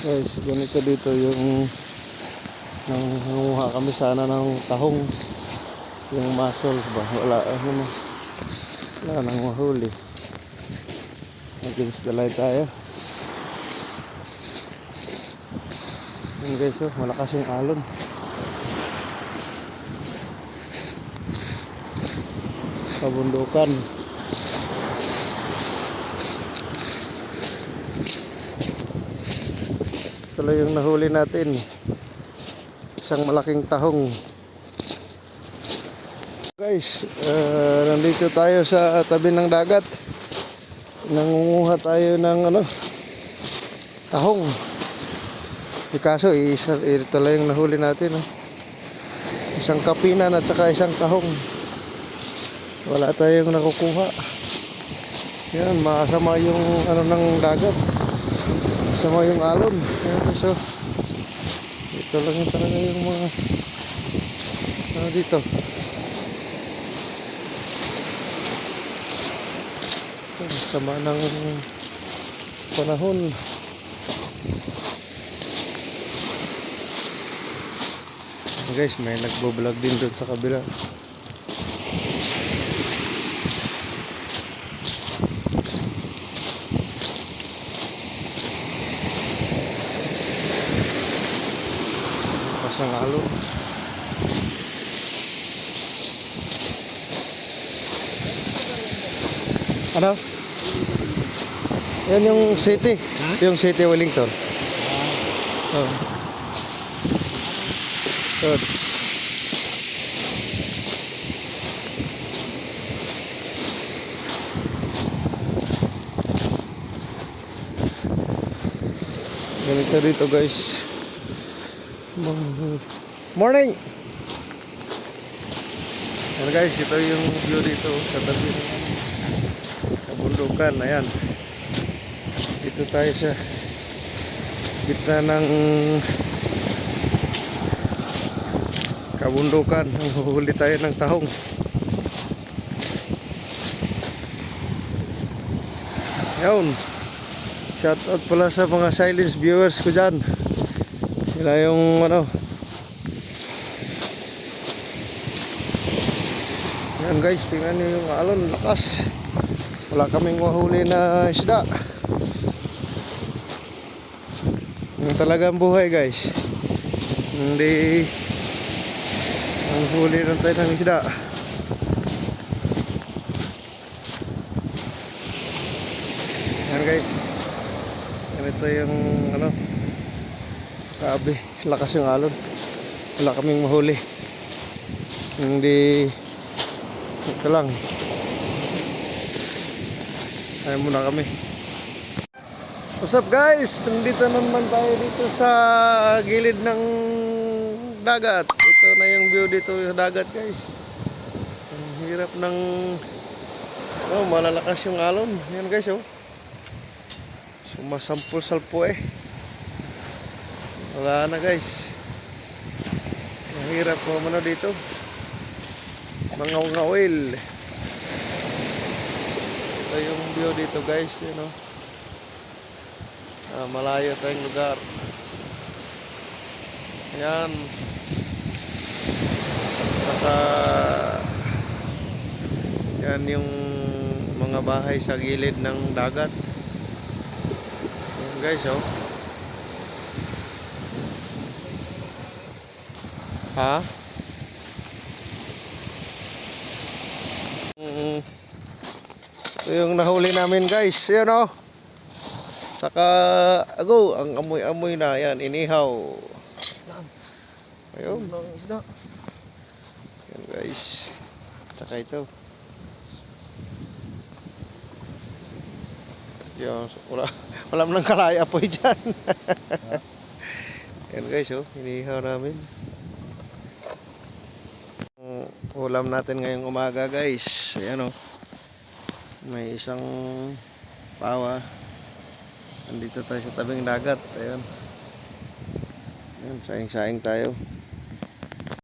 Guys, ganito dito yung nangunguha kami sana ng tahong, yung muscle ba, wala nang mahuli. Against the light tayo. Yun guys, oh, malakas yung alon. Kabundukan. Ito lang yung nahuli natin, isang malaking tahong. Guys, nandito tayo sa tabi ng dagat. Nangunguha tayo ng tahong. Kaso ito lang yung nahuli natin, isang kapinan at saka isang tahong. Wala tayong nakukuha. Yan, masama yung ng dagat, masama yung alon. Yan, so ito lang yung talaga yung mga dito. Sama ng panahon. Guys, may nagbo-vlog din doon sa kabila. Pasang alon. Ano? Yan yung city. Yung city Wellington. Oh. Good. Ganito dito guys. Morning. Well guys, ito yung view dito sa tabi ng kabundukan. Ayan. Dito tayo sa gitna ng kabundukan. Huhuli tayo ng tahong. Yun. Shout out pala sa mga silence viewers ko dyan. Sila yung yan guys, tingnan nyo yung alon, lakas. Wala kaming mahuli na isda. Yung talagang buhay guys. Hindi ang huli lang tayo ng isda. Yan guys, ganito yung grabe, lakas yung alon. Wala kaming mahuli. Hindi, ito lang. Ayaw muna kami. What's up guys? Nandito naman tayo dito sa gilid ng dagat. Ito na yung view dito sa dagat guys. Ang hirap ng malalakas yung alon. Yan guys, sumasampul-salpo wala na guys. Ang hirap dito. Mga oil. Ito yung view dito guys, malayo tayong lugar. Ayan. Saka yan yung mga bahay sa gilid ng dagat. Ayan guys, ito yung nahuli namin guys. Ayan saka ang amoy-amoy na. Yan, inihaw. Ayun. Yan guys. Saka ito. Yan, wala nang kalaya po dyan. Yan guys, inihaw namin. Ulam natin ngayong umaga guys. Ayan may isang pawa. Nandito tayo sa tabing dagat. Ayan. Ayan, saing-saing tayo.